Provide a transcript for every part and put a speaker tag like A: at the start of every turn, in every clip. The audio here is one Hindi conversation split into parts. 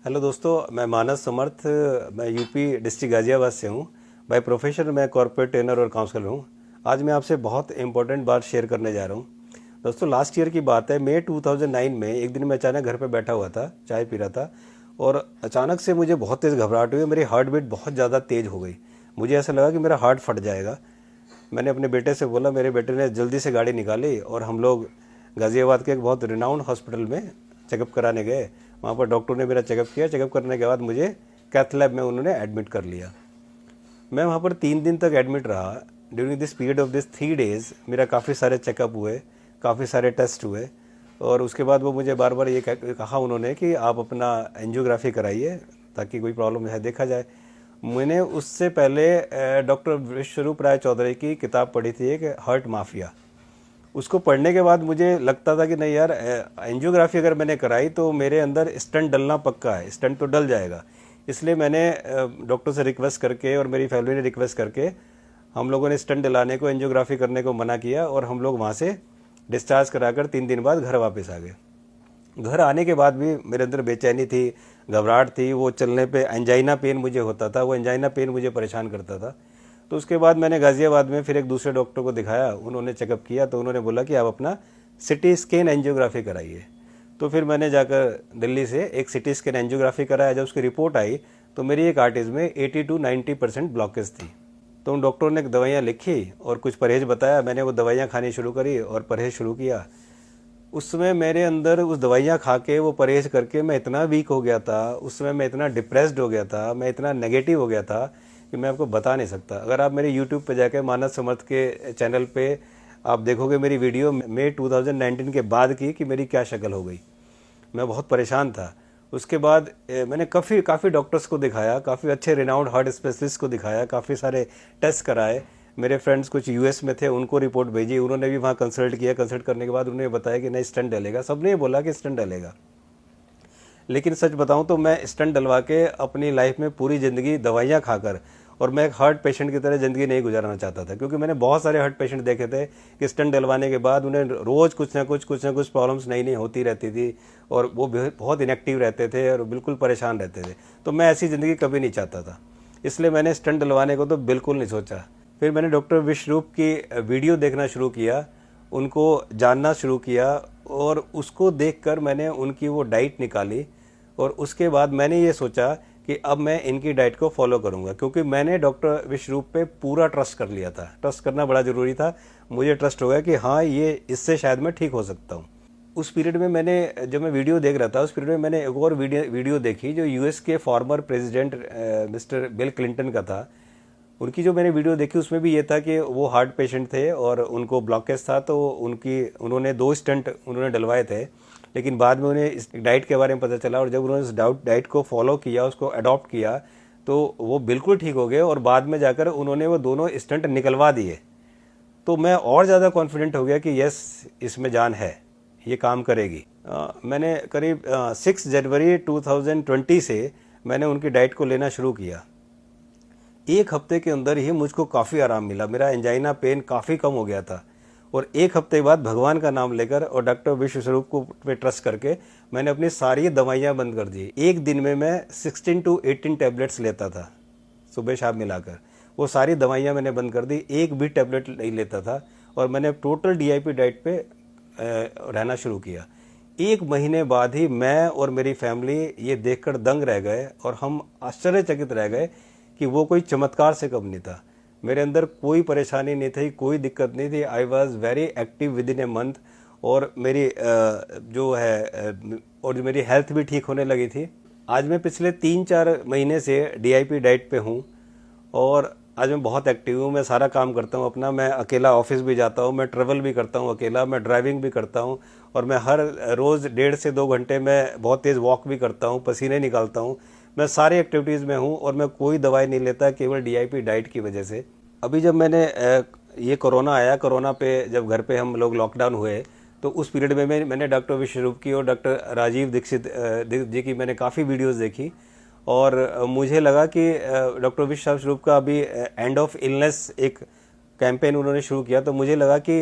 A: हेलो दोस्तों, मैं मानस समर्थ। मैं यूपी डिस्ट्रिक्ट गाज़ियाबाद से हूँ। बाय प्रोफेशन मैं कॉर्पोरेट ट्रेनर और काउंसलर हूँ। आज मैं आपसे बहुत इंपॉर्टेंट बात शेयर करने जा रहा हूँ। दोस्तों, लास्ट ईयर की बात है, मई 2009 में एक दिन मैं अचानक घर पे बैठा हुआ था, चाय पी रहा था और अचानक से मुझे बहुत तेज़ घबराहट हुई। मेरी हार्ट बीट बहुत ज़्यादा तेज़ हो गई। मुझे ऐसा लगा कि मेरा हार्ट फट जाएगा। मैंने अपने बेटे से बोला, मेरे बेटे ने जल्दी से गाड़ी निकाली और हम लोग गाज़ियाबाद के एक बहुत रिनाउंड हॉस्पिटल में चेकअप कराने गए। वहाँ पर डॉक्टर ने मेरा चेकअप किया। चेकअप करने के बाद मुझे कैथ लैब में उन्होंने एडमिट कर लिया। मैं वहाँ पर 3 दिन तक एडमिट रहा। During this period of this 3 days मेरा काफ़ी सारे चेकअप हुए, काफ़ी सारे टेस्ट हुए और उसके बाद वो मुझे बार बार ये कहा उन्होंने कि आप अपना एंजियोग्राफी कराइए ताकि कोई प्रॉब्लम है देखा जाए। मैंने उससे पहले डॉक्टर विश्वरूप राय चौधरी की किताब पढ़ी थी, एक हार्ट माफिया। उसको पढ़ने के बाद मुझे लगता था कि नहीं यार, एंजियोग्राफी अगर मैंने कराई तो मेरे अंदर स्टंट डलना पक्का है, स्टंट तो डल जाएगा। इसलिए मैंने डॉक्टर से रिक्वेस्ट करके और मेरी फैमिली ने रिक्वेस्ट करके हम लोगों ने स्टंट डलाने को, एंजियोग्राफी करने को मना किया और हम लोग वहाँ से डिस्चार्ज कराकर 3 दिन बाद घर वापस आ गए। घर आने के बाद भी मेरे अंदर बेचैनी थी, घबराहट थी। वो चलने पे एंजाइना पेन मुझे होता था, वो एंजाइना पेन मुझे परेशान करता था। तो उसके बाद मैंने गाज़ियाबाद में फिर एक दूसरे डॉक्टर को दिखाया। उन्होंने चेकअप किया तो उन्होंने बोला कि आप अपना सिटी स्कैन एंजियोग्राफी कराइए। तो फिर मैंने जाकर दिल्ली से एक सिटी स्कैन एंजियोग्राफी कराया। जब उसकी रिपोर्ट आई तो मेरी एक आर्टरी में 80 to 90% ब्लॉकेज थी। तो उन डॉक्टरों ने दवाइयाँ लिखी और कुछ परहेज बताया। मैंने वो दवाइयाँ खानी शुरू करी और परहेज शुरू किया। उस समय मेरे अंदर उस दवाइयाँ खा के, वो परहेज करके मैं इतना वीक हो गया था, उस समय मैं इतना डिप्रेस्ड हो गया था, मैं इतना नेगेटिव हो गया था कि मैं आपको बता नहीं सकता। अगर आप मेरे यूट्यूब पे जाके मानस समर्थ के चैनल पे आप देखोगे मेरी वीडियो मई 2019 के बाद की कि मेरी क्या शक्ल हो गई। मैं बहुत परेशान था। उसके बाद मैंने काफ़ी डॉक्टर्स को दिखाया, काफ़ी अच्छे रिनाउंड हार्ट स्पेशलिस्ट को दिखाया, काफ़ी सारे टेस्ट कराए। मेरे फ्रेंड्स कुछ यूएस में थे, उनको रिपोर्ट भेजी, उन्होंने भी वहाँ कंसल्ट किया। कंसल्ट करने के बाद उन्होंने बताया कि नहीं, स्टंट डलेगा। सबने ये बोला कि स्टंट डलेगा। लेकिन सच बताऊं तो मैं स्टंट डलवा के अपनी लाइफ में पूरी ज़िंदगी दवाइयाँ खाकर, और मैं एक हार्ट पेशेंट की तरह ज़िंदगी नहीं गुजारना चाहता था, क्योंकि मैंने बहुत सारे हार्ट पेशेंट देखे थे कि स्टंट डलवाने के बाद उन्हें रोज़ कुछ ना कुछ प्रॉब्लम्स नई नई होती रहती थी और वो बहुत इनएक्टिव रहते थे और बिल्कुल परेशान रहते थे। तो मैं ऐसी ज़िंदगी कभी नहीं चाहता था, इसलिए मैंने स्टंट डलवाने को तो बिल्कुल नहीं सोचा। फिर मैंने डॉक्टर विश्वरूप की वीडियो देखना शुरू किया, उनको जानना शुरू किया और उसको देखकर मैंने उनकी वो डाइट निकाली। और उसके बाद मैंने ये सोचा कि अब मैं इनकी डाइट को फॉलो करूंगा, क्योंकि मैंने डॉक्टर विश्वरूप पे पूरा ट्रस्ट कर लिया था। ट्रस्ट करना बड़ा ज़रूरी था। मुझे ट्रस्ट हो गया कि हाँ, ये इससे शायद मैं ठीक हो सकता हूँ। उस पीरियड में मैंने, जब मैं वीडियो देख रहा था, उस पीरियड में मैंने एक और वीडियो देखी जो यूएस के former president mister bill Clinton का था। उनकी जो मैंने वीडियो देखी उसमें भी ये था कि वो हार्ट पेशेंट थे और उनको ब्लॉकेज था, तो उन्होंने 2 स्टंट उन्होंने डलवाए थे। लेकिन बाद में उन्हें इस डाइट के बारे में पता चला और जब उन्होंने इस डाइट को फॉलो किया, उसको अडॉप्ट किया, तो वो बिल्कुल ठीक हो गए और बाद में जाकर उन्होंने वो दोनों स्टंट निकलवा दिए। तो मैं और ज़्यादा कॉन्फिडेंट हो गया कि यस, इसमें जान है, ये काम करेगी। मैंने करीब 6 जनवरी 2020 से मैंने उनकी डाइट को लेना शुरू किया। एक हफ्ते के अंदर ही मुझको काफ़ी आराम मिला। मेरा एंजाइना पेन काफ़ी कम हो गया था और एक हफ्ते बाद भगवान का नाम लेकर और डॉक्टर विश्वस्वरूप को पे ट्रस्ट करके मैंने अपनी सारी दवाइयाँ बंद कर दी। एक दिन में मैं 16 to 18 टैबलेट्स लेता था, सुबह शाम मिलाकर। वो सारी दवाइयाँ मैंने बंद कर दी, एक भी टैबलेट नहीं लेता था और मैंने टोटल डीआईपी डाइट पे रहना शुरू किया। 1 महीने बाद ही मैं और मेरी फैमिली ये देखकर दंग रह गए और हम आश्चर्यचकित रह गए कि वो कोई चमत्कार से कम नहीं था। मेरे अंदर कोई परेशानी नहीं थी, कोई दिक्कत नहीं थी। I was very active with in a month और मेरी और मेरी हेल्थ भी ठीक होने लगी थी। आज मैं पिछले 3-4 महीने से डीआईपी डाइट पे हूँ और आज मैं बहुत एक्टिव हूँ। मैं सारा काम करता हूँ अपना, मैं अकेला ऑफिस भी जाता हूँ, मैं ट्रेवल भी करता हूँ अकेला, मैं ड्राइविंग भी करता हूँ और मैं हर रोज़ 1.5 से 2 घंटे मैं बहुत तेज़ वॉक भी करता हूँ, पसीने निकालता हूँ। मैं सारी एक्टिविटीज़ में हूँ और मैं कोई दवाई नहीं लेता, केवल डीआईपी डाइट की वजह से। अभी जब मैंने ये कोरोना आया, कोरोना पे जब घर पे हम लोग लॉकडाउन हुए, तो उस पीरियड में मैंने डॉक्टर विश्वरूप की और डॉक्टर राजीव दीक्षित जी की मैंने काफ़ी वीडियोस देखी और मुझे लगा कि डॉक्टर विश्वरूप का अभी एंड ऑफ इलनेस एक कैंपेन उन्होंने शुरू किया। तो मुझे लगा कि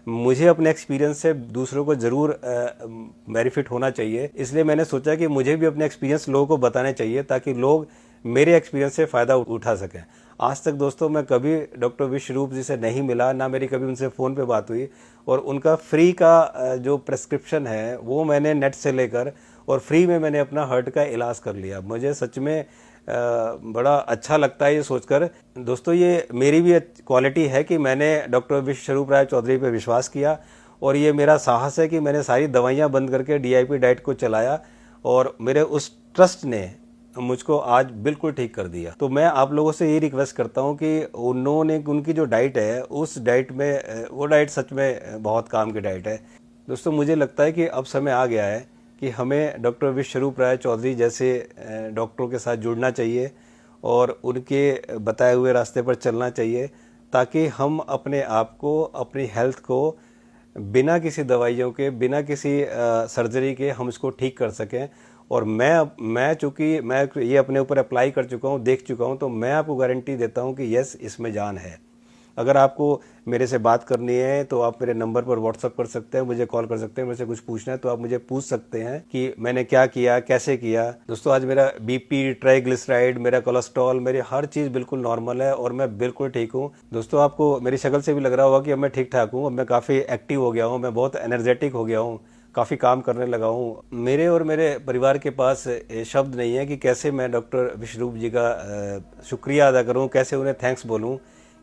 A: मुझे अपने एक्सपीरियंस से दूसरों को ज़रूर बेनिफिट होना चाहिए, इसलिए मैंने सोचा कि मुझे भी अपने एक्सपीरियंस लोगों को बताने चाहिए ताकि लोग मेरे एक्सपीरियंस से फ़ायदा उठा सकें। आज तक दोस्तों मैं कभी डॉक्टर विश्वरूप जी से नहीं मिला, ना मेरी कभी उनसे फ़ोन पे बात हुई, और उनका फ्री का जो प्रेस्क्रिप्शन है वो मैंने नेट से लेकर और फ्री में मैंने अपना हार्ट का इलाज कर लिया। मुझे सच में बड़ा अच्छा लगता है ये सोचकर। दोस्तों ये मेरी भी क्वालिटी है कि मैंने डॉक्टर विश्वरूप राय चौधरी पे विश्वास किया, और ये मेरा साहस है कि मैंने सारी दवाइयाँ बंद करके DIP डाइट को चलाया, और मेरे उस ट्रस्ट ने मुझको आज बिल्कुल ठीक कर दिया। तो मैं आप लोगों से ये रिक्वेस्ट करता हूँ कि उनकी जो डाइट है उस डाइट में, वो डाइट सच में बहुत काम की डाइट है। दोस्तों मुझे लगता है कि अब समय आ गया है कि हमें डॉक्टर विश्वरूप राय चौधरी जैसे डॉक्टरों के साथ जुड़ना चाहिए और उनके बताए हुए रास्ते पर चलना चाहिए, ताकि हम अपने आप को, अपनी हेल्थ को बिना किसी दवाइयों के, बिना किसी सर्जरी के हम इसको ठीक कर सकें। और मैं चूँकि मैं ये अपने ऊपर अप्लाई कर चुका हूँ, देख चुका हूँ, तो मैं आपको गारंटी देता हूँ कि यस, इसमें जान है। अगर आपको मेरे से बात करनी है तो आप मेरे नंबर पर व्हाट्सअप कर सकते हैं, मुझे कॉल कर सकते हैं। मेरे से कुछ पूछना है तो आप मुझे पूछ सकते हैं कि मैंने क्या किया, कैसे किया। दोस्तों आज मेरा BP, ट्राइग्लिसराइड, मेरा कोलेस्ट्रॉल, मेरी हर चीज़ बिल्कुल नॉर्मल है और मैं बिल्कुल ठीक हूँ। दोस्तों आपको मेरी शक्ल से भी लग रहा होगा कि अब मैं ठीक ठाक हूँ, अब मैं काफ़ी एक्टिव हो गया हूँ, मैं बहुत एनर्जेटिक हो गया हूँ, काफ़ी काम करने लगा हूँ। मेरे और मेरे परिवार के पास शब्द नहीं है कि कैसे मैं डॉक्टर विश्वरूप जी का शुक्रिया अदा करूँ, कैसे उन्हें थैंक्स बोलूँ,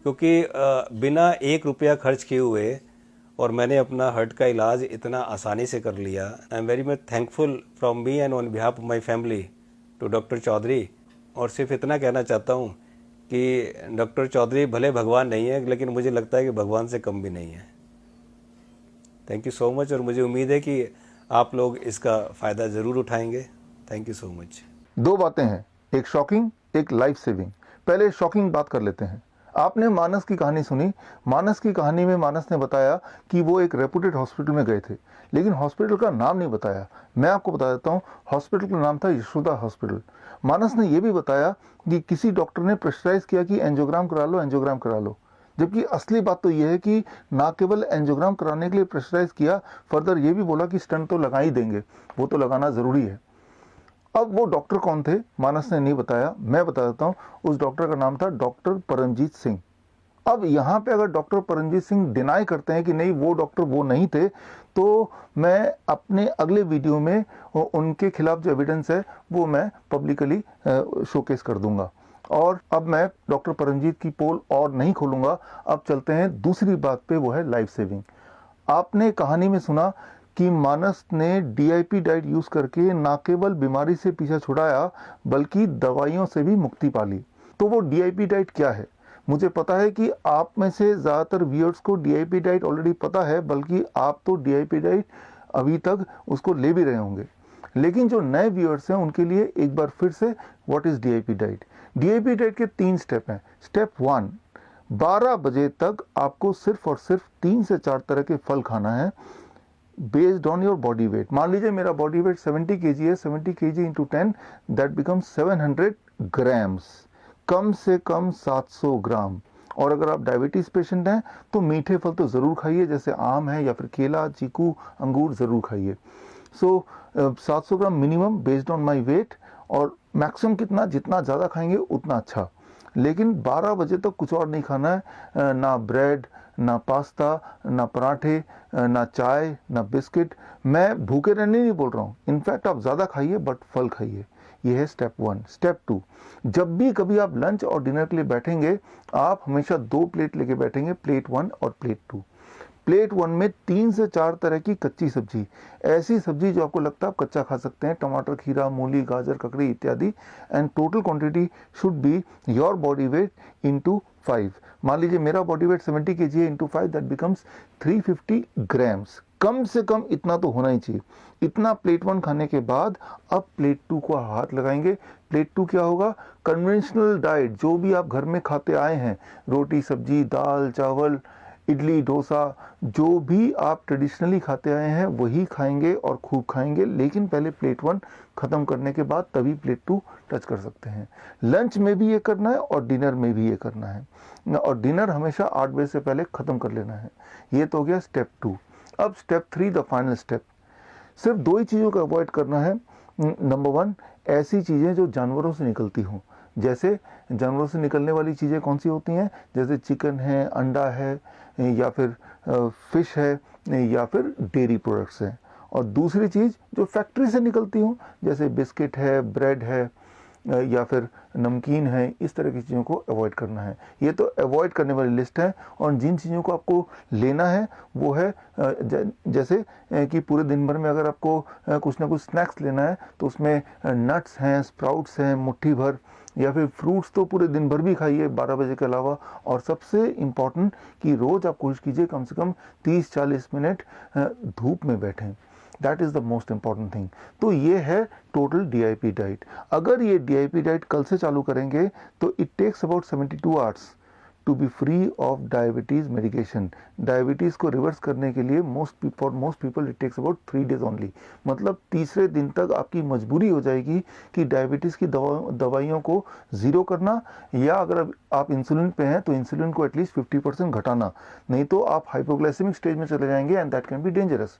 A: क्योंकि बिना 1 रुपया खर्च किए हुए और मैंने अपना हार्ट का इलाज इतना आसानी से कर लिया। I am very much thankful from me and on behalf of my family to doctor Chaudhary. और सिर्फ इतना कहना चाहता हूँ कि डॉक्टर चौधरी भले भगवान नहीं है, लेकिन मुझे लगता है कि भगवान से कम भी नहीं है। थैंक यू सो मच, और मुझे उम्मीद है कि आप लोग इसका फ़ायदा ज़रूर उठाएंगे। Thank you so much.
B: 2 बातें हैं, एक शॉकिंग, एक लाइफ सेविंग। पहले शॉकिंग बात कर लेते हैं। आपने मानस की कहानी सुनी। मानस की कहानी में मानस ने बताया कि वो एक रेपुटेड हॉस्पिटल में गए थे, लेकिन हॉस्पिटल का नाम नहीं बताया। मैं आपको बता देता हूँ, हॉस्पिटल का नाम था यशोदा हॉस्पिटल। मानस ने यह भी बताया कि किसी डॉक्टर ने प्रेशराइज किया कि एंजियोग्राम करा लो, एंजियोग्राम करा लो। जबकि असली बात तो यह है कि ना केवल एंजियोग्राम कराने के लिए प्रेशराइज किया, फर्दर ये भी बोला कि स्टंट तो लगा ही देंगे, वो तो लगाना जरूरी है। अब वो डॉक्टर कौन थे मानस ने नहीं बताया, मैं बता देता हूँ। उस डॉक्टर का नाम था डॉक्टर परमजीत सिंह। अब यहाँ पे अगर डॉक्टर परमजीत सिंह डिनाई करते हैं कि नहीं वो डॉक्टर वो नहीं थे, तो मैं अपने अगले वीडियो में उनके खिलाफ जो एविडेंस है वो मैं पब्लिकली शोकेस कर दूंगा। और अब मैं डॉक्टर परमजीत की पोल और नहीं खोलूंगा। अब चलते हैं दूसरी बात पे, वो है लाइफ सेविंग। आपने कहानी में सुना कि मानस ने DIP डाइट यूज करके ना केवल बीमारी से पीछा छुड़ाया बल्कि दवाइयों से भी मुक्ति पा ली। तो वो DIP डाइट क्या है? मुझे पता है कि आप में से ज्यादातर व्यूअर्स को DIP डाइट ऑलरेडी पता है, बल्कि आप तो DIP डाइट अभी तक उसको ले भी रहे होंगे। लेकिन जो नए व्यूअर्स हैं उनके लिए एक बार फिर से, what is DIP diet? DIP diet के 3 स्टेप हैं। स्टेप 1, 12 बजे तक आपको सिर्फ और सिर्फ 3 से 4 तरह के फल खाना है based on your body weight. मान लीजिए मेरा बॉडी वेट 70 kg है, 70 kg into 10 that becomes 700 grams, कम से कम 700 ग्राम। और अगर आप डायबिटीज पेशेंट हैं तो मीठे फल तो जरूर खाइए, जैसे आम है या फिर केला, चीकू, अंगूर जरूर खाइए। So 700 gram minimum based on my weight, और मैक्सिमम कितना, जितना ज़्यादा खाएंगे उतना अच्छा। लेकिन 12 बजे तक कुछ और नहीं खाना है, ना ब्रेड, ना पास्ता, ना पराठे, ना चाय, ना बिस्किट। मैं भूखे रहने नहीं बोल रहा हूँ, इनफैक्ट आप ज़्यादा खाइए बट फल खाइए। ये है स्टेप 1। स्टेप 2, जब भी कभी आप लंच और डिनर के लिए बैठेंगे, आप हमेशा 2 प्लेट लेके बैठेंगे, प्लेट 1 और प्लेट 2। प्लेट 1 में 3 से 4 तरह की कच्ची सब्जी, ऐसी सब्जी जो आपको लगता है आप कच्चा खा सकते हैं, टमाटर, खीरा, मूली, गाजर, ककड़ी इत्यादि। And total quantity should be your body weight into 5। मान लीजिए मेरा बॉडी वेट 70 kg है, इंटू 5 दैट बिकम्स 350 ग्राम्स। कम से कम इतना तो होना ही चाहिए। इतना प्लेट 1 खाने के बाद अब प्लेट 2 को हाथ लगाएंगे। प्लेट 2 क्या होगा? कन्वेंशनल डाइट, जो भी आप घर में खाते आए हैं, रोटी, सब्जी, दाल, चावल, इडली डोसा जो भी आप ट्रेडिशनली खाते आए हैं वही खाएंगे और खूब खाएंगे, लेकिन पहले प्लेट 1 ख़त्म करने के बाद तभी प्लेट 2 टच कर सकते हैं। लंच में भी ये करना है और डिनर में भी ये करना है, और डिनर हमेशा 8 बजे से पहले ख़त्म कर लेना है। ये तो हो गया स्टेप 2। अब स्टेप 3, द फाइनल स्टेप। सिर्फ 2 ही चीज़ों को अवॉइड करना है। नंबर 1, ऐसी चीज़ें जो जानवरों से निकलती हों। जैसे जानवरों से निकलने वाली चीज़ें कौन सी होती हैं? जैसे चिकन है, अंडा है, या फिर फिश है, या फिर डेयरी प्रोडक्ट्स हैं। और दूसरी चीज़ जो फैक्ट्री से निकलती हों, जैसे बिस्किट है, ब्रेड है, या फिर नमकीन है, इस तरह की चीज़ों को अवॉइड करना है। ये तो अवॉइड करने वाली लिस्ट है। और जिन चीज़ों को आपको लेना है वो है जैसे कि पूरे दिन भर में अगर आपको कुछ ना कुछ स्नैक्स लेना है तो उसमें नट्स हैं, स्प्राउट्स हैं मुट्ठी भर, या फिर फ्रूट्स तो पूरे दिन भर भी खाइए 12 बजे के अलावा। और सबसे इम्पॉर्टेंट कि रोज़ आप कोशिश कीजिए कम से कम 30-40 मिनट धूप में बैठें। That is the most important thing. तो ये है टोटल DIP डाइट। अगर ये DIP डाइट कल से चालू करेंगे तो it takes about 72 hours to be free of diabetes medication. Diabetes को रिवर्स करने के लिए for most people it takes about 3 days only. मतलब तीसरे दिन तक आपकी मजबूरी हो जाएगी कि डायबिटीज़ की दवाइयों को ज़ीरो करना, या अगर आप इंसुलिन पे हैं तो इंसुलिन को एटलीस्ट 50% घटाना, नहीं तो आप हाइपोग्लाइसेमिक स्टेज में चले जाएंगे and that can be dangerous.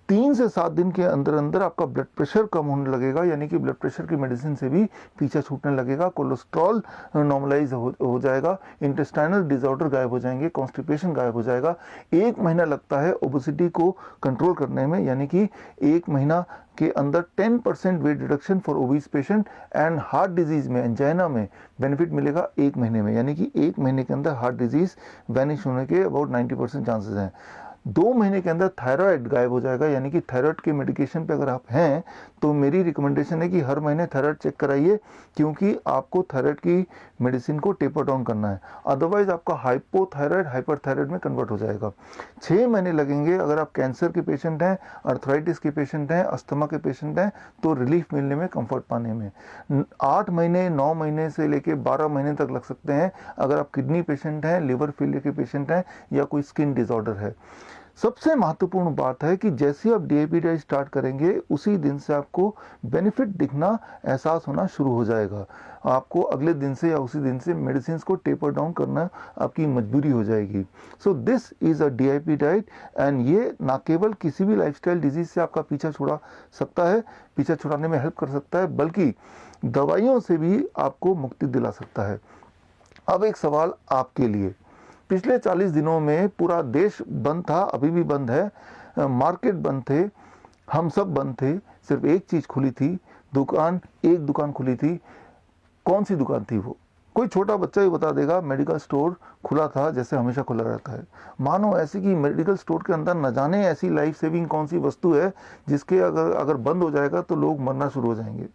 B: 3 से 7 दिन के अंदर अंदर आपका ब्लड प्रेशर कम होने लगेगा, यानी कि ब्लड प्रेशर की मेडिसिन से भी पीछा छूटने लगेगा, कोलेस्ट्रॉल नॉर्मलाइज हो जाएगा, इंटेस्टाइनल डिसऑर्डर गायब हो जाएंगे, कॉन्स्टिपेशन गायब हो जाएगा। 1 महीना लगता है ओबेसिटी को कंट्रोल करने में, यानी कि 1 महीना के अंदर 10% weight reduction for obese patient. And heart disease में, एंजाइना में बेनिफिट मिलेगा 1 महीने में, यानी कि 1 महीने के अंदर हार्ट डिजीज़ वैनिश होने के अबाउट 90% चांसेस हैं। 2 महीने के अंदर थायराइड गायब हो जाएगा, यानी कि थायराइड के मेडिकेशन पे अगर आप हैं तो मेरी रिकमेंडेशन है कि हर महीने थायराइड चेक कराइए, क्योंकि आपको थायराइड की मेडिसिन को टेपर डाउन करना है, अदरवाइज आपका हाइपोथायराइड हाइपरथायराइड में कन्वर्ट हो जाएगा। 6 महीने लगेंगे अगर आप कैंसर के पेशेंट हैं, अर्थराइटिस के पेशेंट हैं, अस्थमा के पेशेंट हैं, तो रिलीफ मिलने में, कंफर्ट पाने में। 8 महीने 9 महीने से लेके 12 महीने तक लग सकते हैं अगर आप किडनी पेशेंट हैं, लिवर फेलियर के पेशेंट हैं, या कोई स्किन डिसऑर्डर है। सबसे महत्वपूर्ण बात है कि जैसे आप DIP डाइट स्टार्ट करेंगे उसी दिन से आपको बेनिफिट दिखना, एहसास होना शुरू हो जाएगा। आपको अगले दिन से या उसी दिन से मेडिसिन को टेपर डाउन करना आपकी मजबूरी हो जाएगी। So this is a DIP diet, and ये ना केवल किसी भी लाइफस्टाइल डिजीज से आपका पीछा छुड़ा सकता है, पीछा छुड़ाने में हेल्प कर सकता है, बल्कि दवाइयों से भी आपको मुक्ति दिला सकता है। अब एक सवाल आपके लिए। पिछले 40 दिनों में पूरा देश बंद था, अभी भी बंद है, मार्केट बंद थे, हम सब बंद थे, सिर्फ एक चीज़ खुली थी, एक दुकान खुली थी। कौन सी दुकान थी वो? कोई छोटा बच्चा ही बता देगा। मेडिकल स्टोर खुला था, जैसे हमेशा खुला रहता है। मानो ऐसी कि मेडिकल स्टोर के अंदर न जाने ऐसी लाइफ सेविंग कौन सी वस्तु है जिसके अगर बंद हो जाएगा तो लोग मरना शुरू हो जाएंगे।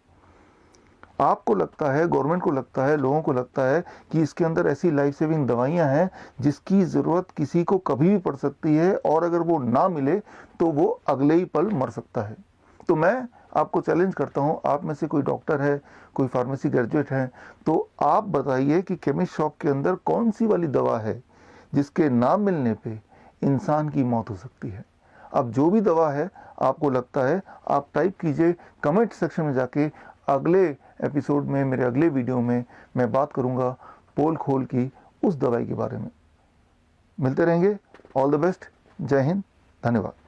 B: आपको लगता है, गवर्नमेंट को लगता है, लोगों को लगता है कि इसके अंदर ऐसी लाइफ सेविंग दवाइयां हैं जिसकी ज़रूरत किसी को कभी भी पड़ सकती है, और अगर वो ना मिले तो वो अगले ही पल मर सकता है। तो मैं आपको चैलेंज करता हूं, आप में से कोई डॉक्टर है, कोई फार्मेसी ग्रेजुएट है, तो आप बताइए कि केमिस्ट शॉप के अंदर कौन सी वाली दवा है जिसके ना मिलने पे इंसान की मौत हो सकती है। अब जो भी दवा है आपको लगता है, आप टाइप कीजिए कमेंट सेक्शन में जाके। अगले एपिसोड में, मेरे अगले वीडियो में मैं बात करूंगा पोल खोल की उस दवाई के बारे में। मिलते रहेंगे। All the best. जय हिंद। धन्यवाद।